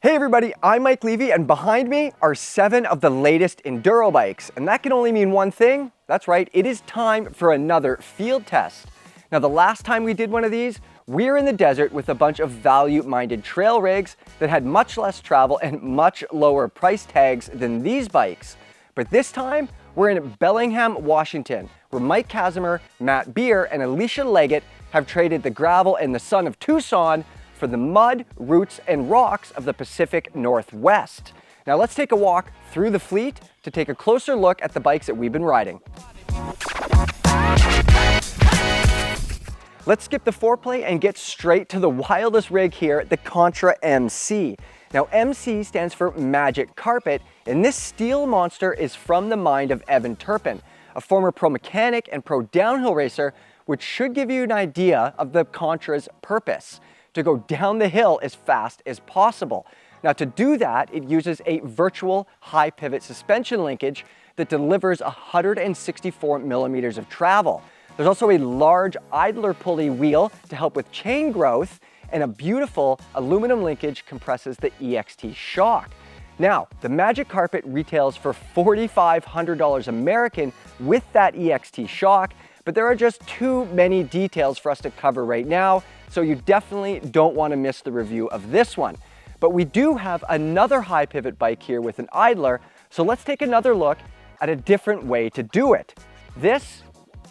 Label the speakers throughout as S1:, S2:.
S1: Hey everybody, I'm Mike Levy, and behind me are 7 of the latest Enduro bikes. And that can only mean one thing. That's right, it is time for another field test. Now, the last time we did one of these, we were in the desert with a bunch of value-minded trail rigs that had much less travel and much lower price tags than these bikes. But this time, we're in Bellingham, Washington, where Mike Casimir, Matt Beer, and Alicia Leggett have traded the gravel and the sun of Tucson for the mud, roots, and rocks of the Pacific Northwest. Now let's take a walk through the fleet to take a closer look at the bikes that we've been riding. Let's skip the foreplay and get straight to the wildest rig here, the Contra MC. Now MC stands for Magic Carpet, and this steel monster is from the mind of Evan Turpin, a former pro mechanic and pro downhill racer, which should give you an idea of the Contra's purpose: to go down the hill as fast as possible. Now, to do that, it uses a virtual high pivot suspension linkage that delivers 164 millimeters of travel. There's also a large idler pulley wheel to help with chain growth, and a beautiful aluminum linkage compresses the EXT shock. Now, the Magic Carpet retails for $4,500 American with that EXT shock, but there are just too many details for us to cover right now, so you definitely don't want to miss the review of this one. But we do have another high pivot bike here with an idler, so let's take another look at a different way to do it. This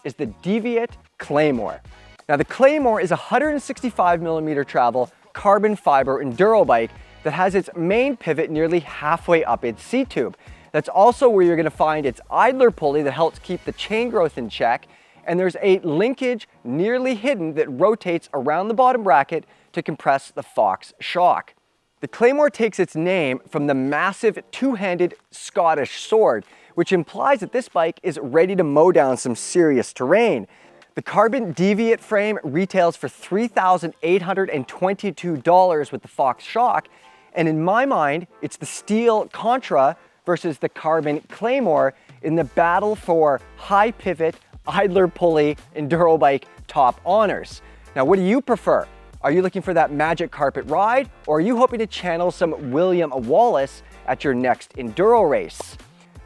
S1: is the deviate Claymore. Now, the Claymore is a 165 millimeter travel carbon fiber enduro bike that has its main pivot nearly halfway up its seat tube. That's also where you're going to find its idler pulley that helps keep the chain growth in check, and there's a linkage nearly hidden that rotates around the bottom bracket to compress the Fox shock. The Claymore takes its name from the massive two-handed Scottish sword, which implies that this bike is ready to mow down some serious terrain. The carbon deviate frame retails for $3,822 with the Fox shock, and in my mind, it's the steel Contra versus the carbon Claymore in the battle for high pivot, idler pulley, enduro bike top honors. Now, what do you prefer? Are you looking for that Magic Carpet ride, or are you hoping to channel some William Wallace at your next enduro race?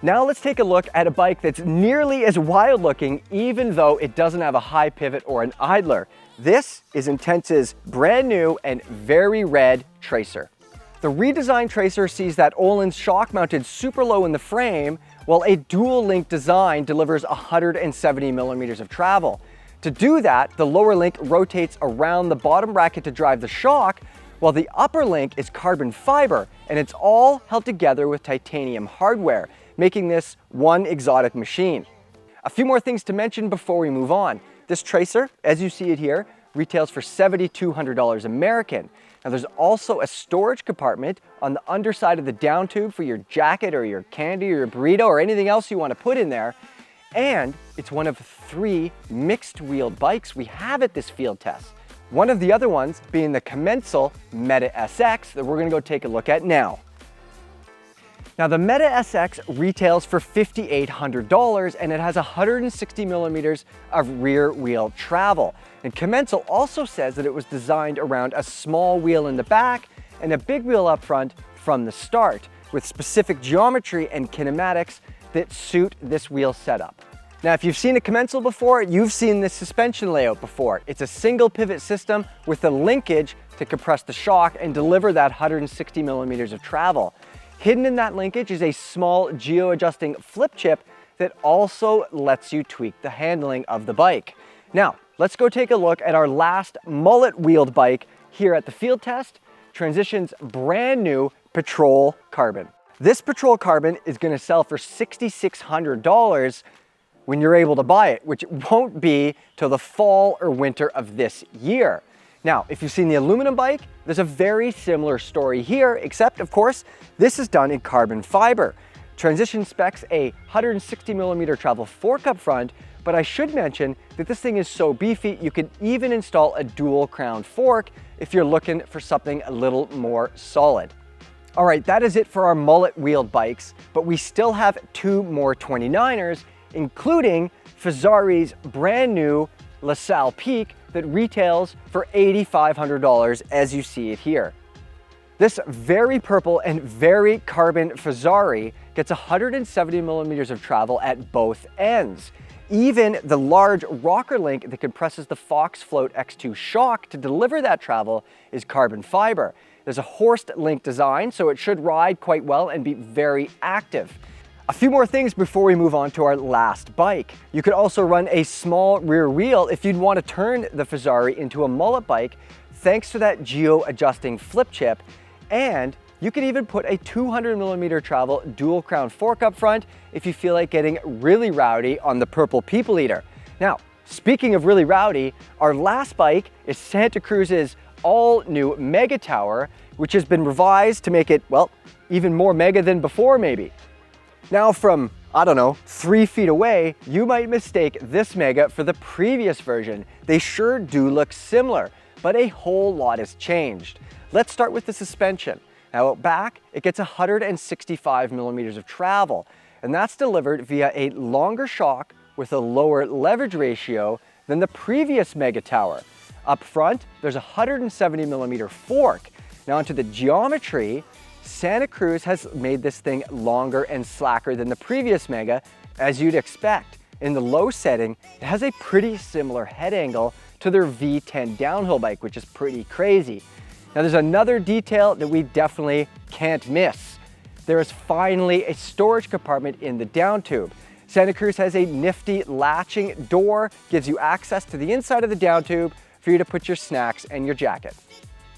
S1: Now let's take a look at a bike that's nearly as wild looking, even though it doesn't have a high pivot or an idler. This is Intense's brand new and very red Tracer. The redesigned Tracer sees that Öhlins shock mounted super low in the frame, while a dual link design delivers 170 millimeters of travel. To do that, the lower link rotates around the bottom bracket to drive the shock, while the upper link is carbon fiber, and it's all held together with titanium hardware, making this one exotic machine. A few more things to mention before we move on. This Tracer, as you see it here, retails for $7,200 American. Now, there's also a storage compartment on the underside of the down tube for your jacket or your candy or your burrito or anything else you want to put in there. And it's one of 3 mixed wheeled bikes we have at this field test. One of the other ones being the Commensal Meta SX that we're going to go take a look at now. Now, the Meta SX retails for $5,800, and it has 160 millimeters of rear wheel travel. And Commensal also says that it was designed around a small wheel in the back and a big wheel up front from the start, with specific geometry and kinematics that suit this wheel setup. Now, if you've seen a Commensal before, you've seen this suspension layout before. It's a single pivot system with a linkage to compress the shock and deliver that 160 millimeters of travel. Hidden in that linkage is a small geo-adjusting flip chip that also lets you tweak the handling of the bike. Now, let's go take a look at our last mullet-wheeled bike here at the field test, Transition's brand new Patrol Carbon. This Patrol Carbon is going to sell for $6,600 when you're able to buy it, which won't be till the fall or winter of this year. Now, if you've seen the aluminum bike, there's a very similar story here, except of course, this is done in carbon fiber. Transition specs a 160 millimeter travel fork up front, but I should mention that this thing is so beefy, you can even install a dual crown fork if you're looking for something a little more solid. All right, that is it for our mullet wheeled bikes, but we still have 2 more 29ers, including Ferarri's brand new Lasalle Peak that retails for $8,500 as you see it here. This very purple and very carbon Ferarri gets 170 millimeters of travel at both ends. Even the large rocker link that compresses the Fox Float X2 shock to deliver that travel is carbon fiber. There's a horsed link design, so it should ride quite well and be very active. A few more things before we move on to our last bike. You could also run a small rear wheel if you'd want to turn the Ferarri into a mullet bike, thanks to that geo-adjusting flip chip, and you can even put a 200 millimeter travel dual crown fork up front if you feel like getting really rowdy on the purple People Eater. Now, speaking of really rowdy, our last bike is Santa Cruz's all new Mega Tower, which has been revised to make it, well, even more mega than before maybe. Now from, I don't know, 3 feet away, you might mistake this Mega for the previous version. They sure do look similar, but a whole lot has changed. Let's start with the suspension. Now out back, it gets 165 millimeters of travel, and that's delivered via a longer shock with a lower leverage ratio than the previous Mega Tower. Up front, there's a 170 millimeter fork. Now onto the geometry, Santa Cruz has made this thing longer and slacker than the previous Mega, as you'd expect. In the low setting, it has a pretty similar head angle to their V10 downhill bike, which is pretty crazy. Now there's another detail that we definitely can't miss. There is finally a storage compartment in the down tube. Santa Cruz has a nifty latching door, gives you access to the inside of the down tube for you to put your snacks and your jacket.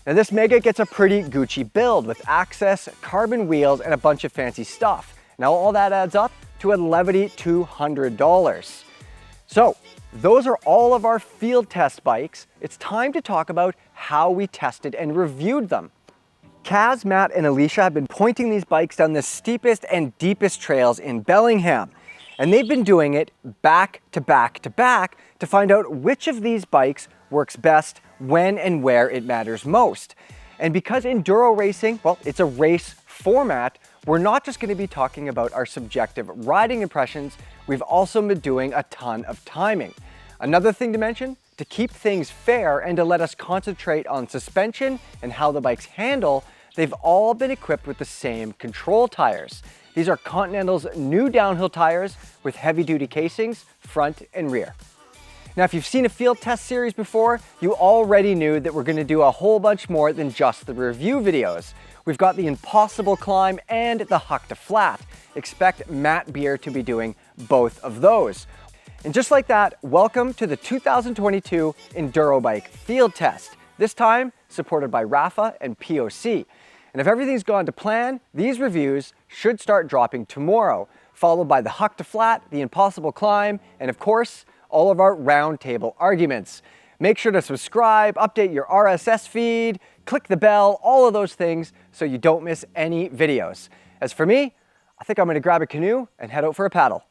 S1: Now this Mega gets a pretty Gucci build with access, carbon wheels, and a bunch of fancy stuff. Now all that adds up to a levity $200. So those are all of our field test bikes. It's time to talk about how we tested and reviewed them. Kaz, Matt, and Alicia have been pointing these bikes down the steepest and deepest trails in Bellingham. And they've been doing it back to back to back to find out which of these bikes works best when and where it matters most. And because enduro racing, well, it's a race format, we're not just going to be talking about our subjective riding impressions, we've also been doing a ton of timing. Another thing to mention, to keep things fair and to let us concentrate on suspension and how the bikes handle, they've all been equipped with the same control tires. These are Continental's new downhill tires with heavy-duty casings, front and rear. Now, if you've seen a field test series before, you already knew that we're going to do a whole bunch more than just the review videos. We've got the Impossible Climb and the Huck to Flat. Expect Matt Beer to be doing both of those. And just like that, welcome to the 2022 Enduro Bike Field Test. This time, supported by Rafa and POC. And if everything's gone to plan, these reviews should start dropping tomorrow, followed by the Huck to Flat, the Impossible Climb, and of course, all of our roundtable arguments. Make sure to subscribe, update your RSS feed, click the bell, all of those things so you don't miss any videos. As for me, I think I'm gonna grab a canoe and head out for a paddle.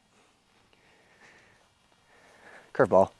S1: Curveball.